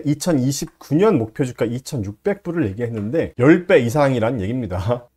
2029년 목표 주가 2,600불을 얘기했는데 10배 이상이란 얘기입니다.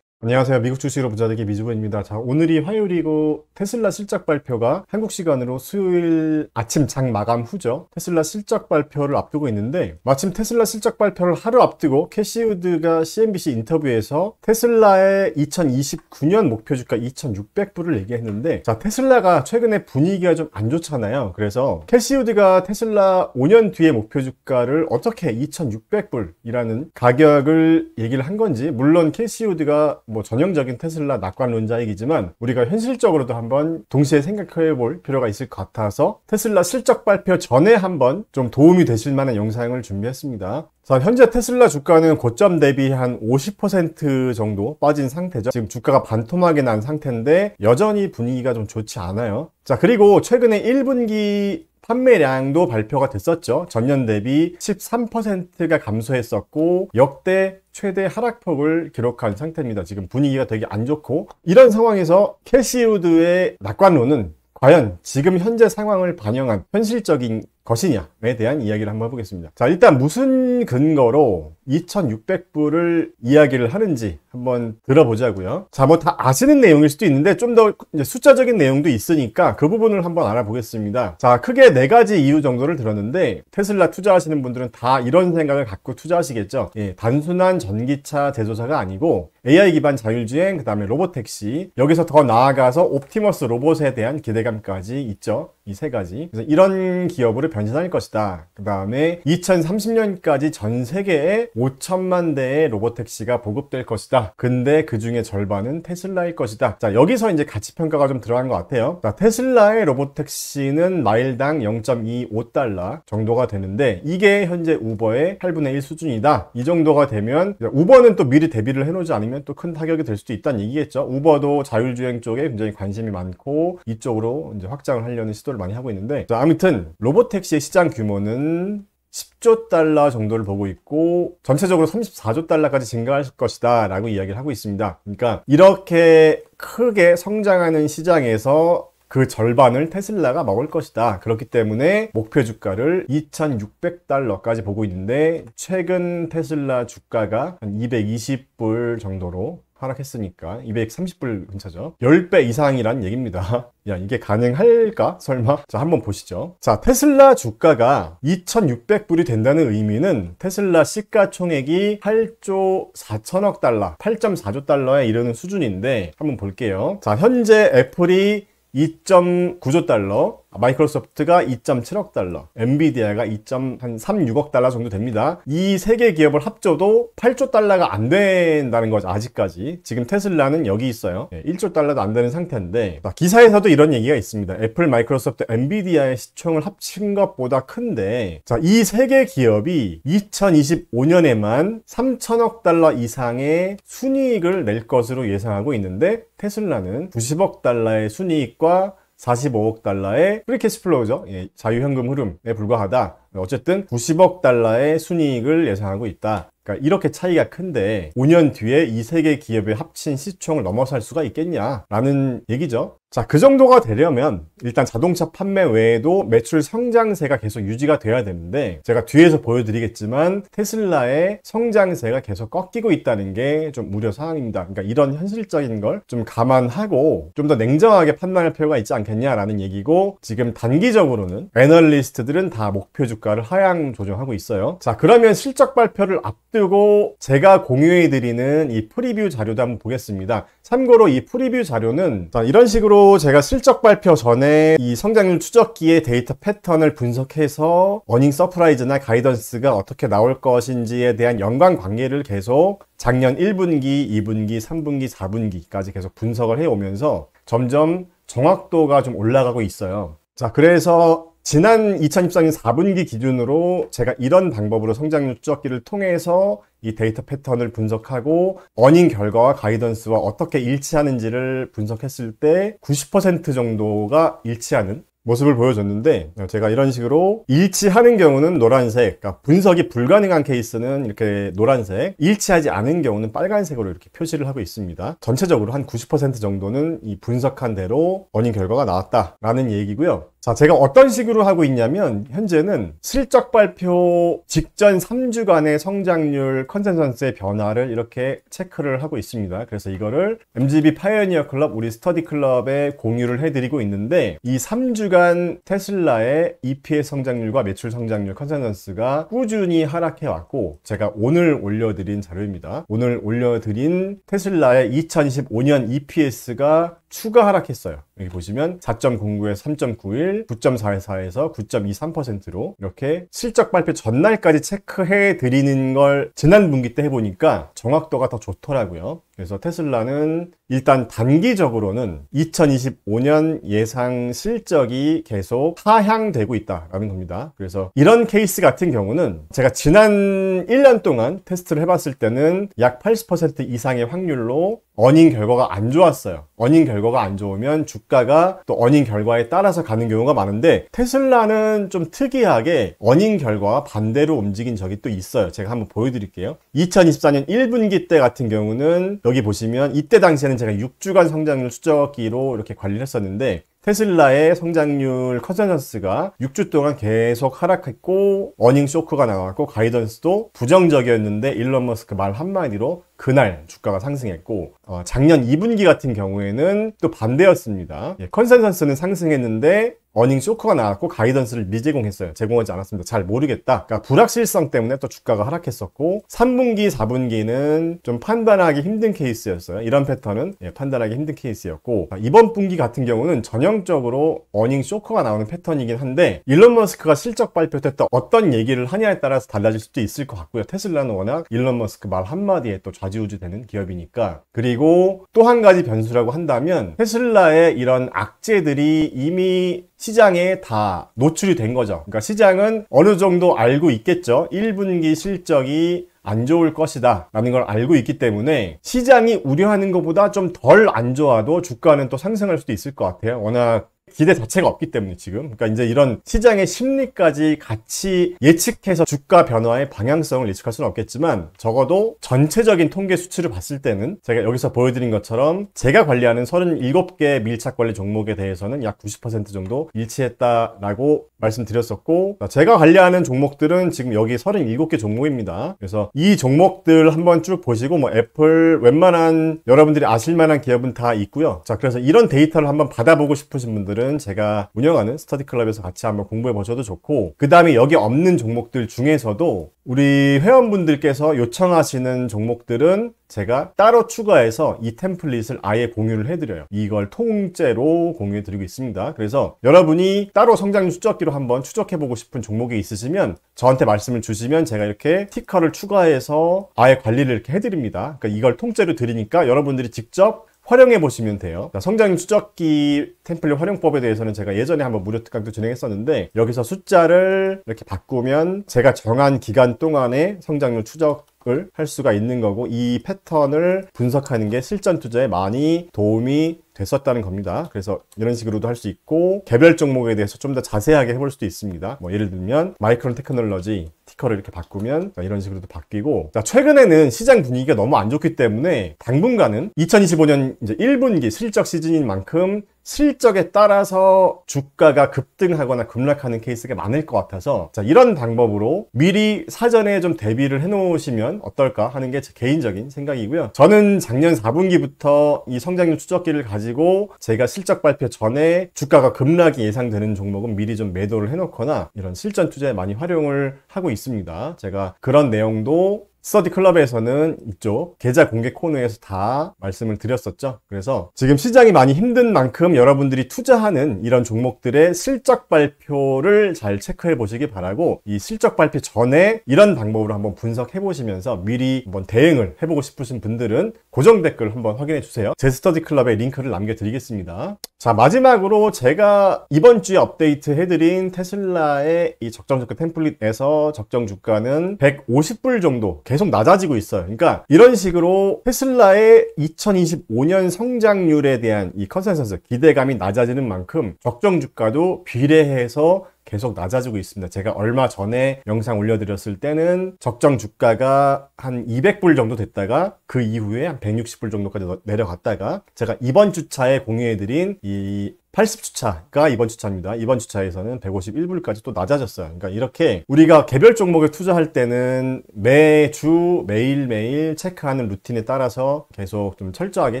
안녕하세요. 미국 주식으로 부자되기 미주부입니다. 자, 오늘이 화요일이고 테슬라 실적 발표가 한국 시간으로 수요일 아침 장 마감 후죠. 테슬라 실적 발표를 앞두고 있는데 마침 테슬라 실적 발표를 하루 앞두고 캐시 우드가 CNBC 인터뷰에서 테슬라의 2029년 목표 주가 2,600불을 얘기했는데, 자, 테슬라가 최근에 분위기가 좀 안 좋잖아요. 그래서 캐시 우드가 테슬라 5년 뒤의 목표 주가를 어떻게 2,600불이라는 가격을 얘기를 한 건지, 물론 캐시 우드가 뭐 전형적인 테슬라 낙관론자이기지만 우리가 현실적으로도 한번 동시에 생각해 볼 필요가 있을 것 같아서 테슬라 실적 발표 전에 한번 좀 도움이 되실 만한 영상을 준비했습니다. 자, 현재 테슬라 주가는 고점 대비 한 50% 정도 빠진 상태죠. 지금 주가가 반토막이 난 상태인데 여전히 분위기가 좀 좋지 않아요. 자, 그리고 최근에 1분기 판매량도 발표가 됐었죠. 전년 대비 13%가 감소했었고 역대 최대 하락폭을 기록한 상태입니다. 지금 분위기가 되게 안 좋고, 이런 상황에서 캐시 우드의 낙관론은 과연 지금 현재 상황을 반영한 현실적인 것이냐에 대한 이야기를 한번 해보겠습니다. 자, 일단 무슨 근거로 2,600불을 이야기를 하는지 한번 들어보자고요. 자, 뭐 다 아시는 내용일 수도 있는데 좀 더 숫자적인 내용도 있으니까 그 부분을 한번 알아보겠습니다. 자, 크게 4가지 이유 정도를 들었는데 테슬라 투자하시는 분들은 다 이런 생각을 갖고 투자하시겠죠. 예, 단순한 전기차 제조사가 아니고 AI 기반 자율주행, 그 다음에 로봇택시, 여기서 더 나아가서 옵티머스 로봇에 대한 기대감까지 있죠. 이 3가지. 그래서 이런 기업으로 변신할 것이다. 그 다음에 2030년까지 전 세계에 5천만 대의 로봇택시가 보급될 것이다. 근데 그 중에 절반은 테슬라일 것이다. 자, 여기서 이제 가치평가가 좀 들어간 것 같아요. 자, 테슬라의 로봇택시는 마일당 0.25달러 정도가 되는데 이게 현재 우버의 8분의 1 수준이다. 이 정도가 되면 우버는 또 미리 대비를 해놓지 않으면 또 큰 타격이 될 수도 있다는 얘기겠죠. 우버도 자율주행 쪽에 굉장히 관심이 많고 이쪽으로 이제 확장을 하려는 시도를 많이 하고 있는데, 자, 아무튼 로봇택시의 시장 규모는 10조 달러 정도를 보고 있고 전체적으로 34조 달러까지 증가할 것이다 라고 이야기를 하고 있습니다. 그러니까 이렇게 크게 성장하는 시장에서 그 절반을 테슬라가 먹을 것이다. 그렇기 때문에 목표 주가를 2,600달러까지 보고 있는데 최근 테슬라 주가가 한 220불 정도로 하락했으니까 230불 근처죠. 10배 이상이란 얘기입니다. 야, 이게 가능할까? 설마? 자, 한번 보시죠. 자, 테슬라 주가가 2,600불이 된다는 의미는 테슬라 시가총액이 8조 4천억 달러, 8.4조 달러에 이르는 수준인데 한번 볼게요. 자, 현재 애플이 2.9조 달러, 마이크로소프트가 2.7억 달러, 엔비디아가 2.36억 달러 정도 됩니다. 이 3개 기업을 합쳐도 8조 달러가 안 된다는 거죠. 아직까지. 지금 테슬라는 여기 있어요. 1조 달러도 안 되는 상태인데, 기사에서도 이런 얘기가 있습니다. 애플, 마이크로소프트, 엔비디아의 시총을 합친 것보다 큰데, 자, 이 3개 기업이 2025년에만 3천억 달러 이상의 순이익을 낼 것으로 예상하고 있는데 테슬라는 90억 달러의 순이익과 45억 달러의 프리 캐시플로우죠. 예, 자유현금 흐름에 불과하다. 어쨌든 90억 달러의 순이익을 예상하고 있다. 그러니까 이렇게 차이가 큰데 5년 뒤에 이 3개 기업의 합친 시총을 넘어설 수가 있겠냐라는 얘기죠. 자, 그 정도가 되려면 일단 자동차 판매 외에도 매출 성장세가 계속 유지가 돼야 되는데 제가 뒤에서 보여드리겠지만 테슬라의 성장세가 계속 꺾이고 있다는 게 좀 우려사항입니다. 그러니까 이런 현실적인 걸 좀 감안하고 좀 더 냉정하게 판단할 필요가 있지 않겠냐라는 얘기고, 지금 단기적으로는 애널리스트들은 다 목표 주가를 하향 조정하고 있어요. 자, 그러면 실적 발표를 앞두고 제가 공유해드리는 이 프리뷰 자료도 한번 보겠습니다. 참고로 이 프리뷰 자료는 자, 이런 식으로 제가 실적 발표 전에 이 성장률 추적기의 데이터 패턴을 분석해서 어닝 서프라이즈나 가이던스가 어떻게 나올 것인지에 대한 연관관계를 계속 작년 1분기, 2분기, 3분기, 4분기까지 계속 분석을 해오면서 점점 정확도가 좀 올라가고 있어요. 자, 그래서 지난 2024년 4분기 기준으로 제가 이런 방법으로 성장률 추적기를 통해서 이 데이터 패턴을 분석하고 어닝 결과와 가이던스와 어떻게 일치하는지를 분석했을 때 90% 정도가 일치하는 모습을 보여줬는데 제가 이런 식으로 일치하는 경우는 노란색, 그러니까 분석이 불가능한 케이스는 이렇게 노란색, 일치하지 않은 경우는 빨간색으로 이렇게 표시를 하고 있습니다. 전체적으로 한 90% 정도는 이 분석한 대로 어닝 결과가 나왔다라는 얘기고요. 자, 제가 어떤 식으로 하고 있냐면 현재는 실적 발표 직전 3주간의 성장률 컨센서스의 변화를 이렇게 체크를 하고 있습니다. 그래서 이거를 MGB 파이오니어 클럽, 우리 스터디 클럽에 공유를 해드리고 있는데 이 3주간 테슬라의 EPS 성장률과 매출 성장률 컨센서스가 꾸준히 하락해 왔고, 제가 오늘 올려드린 자료입니다. 오늘 올려드린 테슬라의 2025년 EPS가 추가 하락했어요. 여기 보시면 4.09에서 3.91, 9.44에서 9.23%로 이렇게 실적 발표 전날까지 체크해 드리는 걸 지난 분기 때 해보니까 정확도가 더 좋더라고요. 그래서 테슬라는 일단 단기적으로는 2025년 예상 실적이 계속 하향되고 있다라는 겁니다. 그래서 이런 케이스 같은 경우는 제가 지난 1년 동안 테스트를 해봤을 때는 약 80% 이상의 확률로 어닝 결과가 안 좋았어요. 어닝 결과가 안 좋으면 주가가 또 어닝 결과에 따라서 가는 경우가 많은데, 테슬라는 좀 특이하게 어닝 결과와 반대로 움직인 적이 또 있어요. 제가 한번 보여드릴게요. 2024년 1분기 때 같은 경우는 여기 보시면 이때 당시에는 제가 6주간 성장률 추적기로 이렇게 관리를 했었는데, 테슬라의 성장률 컨센서스가 6주 동안 계속 하락했고 어닝 쇼크가 나왔고 가이던스도 부정적이었는데 일론 머스크 말 한마디로 그날 주가가 상승했고, 작년 2분기 같은 경우에는 또 반대였습니다. 컨센서스는 상승했는데 어닝 쇼크가 나왔고 가이던스를 미제공했어요. 제공하지 않았습니다. 잘 모르겠다. 그러니까 불확실성 때문에 또 주가가 하락했었고, 3분기, 4분기는 좀 판단하기 힘든 케이스였어요. 이런 패턴은 판단하기 힘든 케이스였고, 이번 분기 같은 경우는 전형적으로 어닝 쇼크가 나오는 패턴이긴 한데, 일론 머스크가 실적 발표 때 또 어떤 얘기를 하냐에 따라서 달라질 수도 있을 것 같고요. 테슬라는 워낙 일론 머스크 말 한마디에 또 좌지우지 되는 기업이니까. 그리고 또 한 가지 변수라고 한다면 테슬라의 이런 악재들이 이미 시장에 다 노출이 된 거죠. 그러니까 시장은 어느 정도 알고 있겠죠. 1분기 실적이 안 좋을 것이다 라는 걸 알고 있기 때문에 시장이 우려하는 것보다 좀 덜 안 좋아도 주가는 또 상승할 수도 있을 것 같아요. 워낙 기대 자체가 없기 때문에 지금. 그러니까 이제 이런 시장의 심리까지 같이 예측해서 주가 변화의 방향성을 예측할 수는 없겠지만, 적어도 전체적인 통계 수치를 봤을 때는 제가 여기서 보여드린 것처럼 제가 관리하는 37개 밀착 관리 종목에 대해서는 약 90% 정도 일치했다라고 말씀드렸었고, 제가 관리하는 종목들은 지금 여기 37개 종목입니다. 그래서 이 종목들 한번 쭉 보시고, 뭐 애플 웬만한 여러분들이 아실만한 기업은 다 있고요. 자, 그래서 이런 데이터를 한번 받아보고 싶으신 분들은 제가 운영하는 스터디 클럽에서 같이 한번 공부해 보셔도 좋고, 그 다음에 여기 없는 종목들 중에서도 우리 회원분들께서 요청하시는 종목들은 제가 따로 추가해서 이 템플릿을 아예 공유를 해드려요. 이걸 통째로 공유해드리고 있습니다. 그래서 여러분이 따로 성장률 추적기로 한번 추적해보고 싶은 종목이 있으시면 저한테 말씀을 주시면 제가 이렇게 스티커를 추가해서 아예 관리를 이렇게 해드립니다. 그러니까 이걸 통째로 드리니까 여러분들이 직접 활용해 보시면 돼요. 성장률 추적기 템플릿 활용법에 대해서는 제가 예전에 한번 무료 특강도 진행했었는데, 여기서 숫자를 이렇게 바꾸면 제가 정한 기간 동안에 성장률 추적을 할 수가 있는 거고, 이 패턴을 분석하는 게 실전 투자에 많이 도움이 됐었다는 겁니다. 그래서 이런 식으로도 할 수 있고, 개별 종목에 대해서 좀 더 자세하게 해볼 수도 있습니다. 뭐 예를 들면 마이크론 테크놀로지 티커를 이렇게 바꾸면 이런 식으로도 바뀌고, 최근에는 시장 분위기가 너무 안 좋기 때문에 당분간은 2025년 이제 1분기 실적 시즌인 만큼 실적에 따라서 주가가 급등하거나 급락하는 케이스가 많을 것 같아서, 이런 방법으로 미리 사전에 좀 대비를 해 놓으시면 어떨까 하는 게 제 개인적인 생각이고요. 저는 작년 4분기부터 이 성장률 추적기를 가지고 제가 실적 발표 전에 주가가 급락이 예상되는 종목은 미리 좀 매도를 해 놓거나 이런 실전 투자에 많이 활용을 하고 있습니다. 제가 그런 내용도 스터디 클럽에서는 이쪽 계좌 공개 코너에서 다 말씀을 드렸었죠. 그래서 지금 시장이 많이 힘든 만큼 여러분들이 투자하는 이런 종목들의 실적 발표를 잘 체크해 보시기 바라고, 이 실적 발표 전에 이런 방법으로 한번 분석해 보시면서 미리 한번 대응을 해보고 싶으신 분들은 고정 댓글 한번 확인해 주세요. 제 스터디 클럽에 링크를 남겨드리겠습니다. 자, 마지막으로 제가 이번 주에 업데이트 해드린 테슬라의 이 적정 주가 템플릿에서 적정 주가는 150불 정도 계속 낮아지고 있어요. 그러니까 이런 식으로 테슬라의 2025년 성장률에 대한 이 컨센서스, 기대감이 낮아지는 만큼 적정 주가도 비례해서 계속 낮아지고 있습니다. 제가 얼마 전에 영상 올려드렸을 때는 적정 주가가 한 200불 정도 됐다가 그 이후에 한 160불 정도까지 내려갔다가 제가 이번 주차에 공유해드린 이 80주차가 이번 주차입니다. 이번 주차에서는 151불까지 또 낮아졌어요. 그러니까 이렇게 우리가 개별 종목에 투자할 때는 매주 매일매일 체크하는 루틴에 따라서 계속 좀 철저하게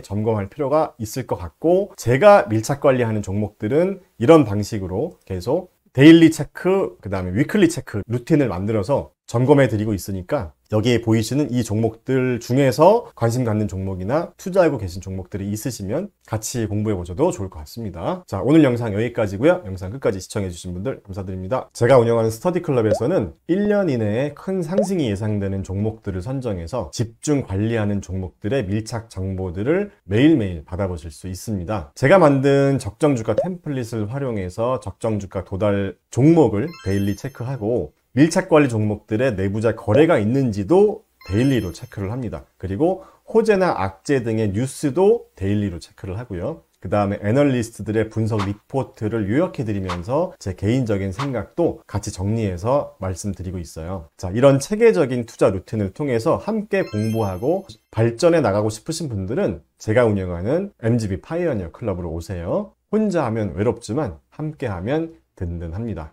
점검할 필요가 있을 것 같고, 제가 밀착 관리하는 종목들은 이런 방식으로 계속 데일리 체크, 그 다음에 위클리 체크 루틴을 만들어서 점검해 드리고 있으니까 여기에 보이시는 이 종목들 중에서 관심 갖는 종목이나 투자하고 계신 종목들이 있으시면 같이 공부해 보셔도 좋을 것 같습니다. 자, 오늘 영상 여기까지고요. 영상 끝까지 시청해 주신 분들 감사드립니다. 제가 운영하는 스터디클럽에서는 1년 이내에 큰 상승이 예상되는 종목들을 선정해서 집중 관리하는 종목들의 밀착 정보들을 매일매일 받아보실 수 있습니다. 제가 만든 적정주가 템플릿을 활용해서 적정주가 도달 종목을 데일리 체크하고, 밀착관리 종목들의 내부자 거래가 있는지도 데일리로 체크를 합니다. 그리고 호재나 악재 등의 뉴스도 데일리로 체크를 하고요. 그 다음에 애널리스트들의 분석 리포트를 요약해드리면서 제 개인적인 생각도 같이 정리해서 말씀드리고 있어요. 자, 이런 체계적인 투자 루틴을 통해서 함께 공부하고 발전해 나가고 싶으신 분들은 제가 운영하는 MGB 파이어니어 클럽으로 오세요. 혼자 하면 외롭지만 함께 하면 든든합니다.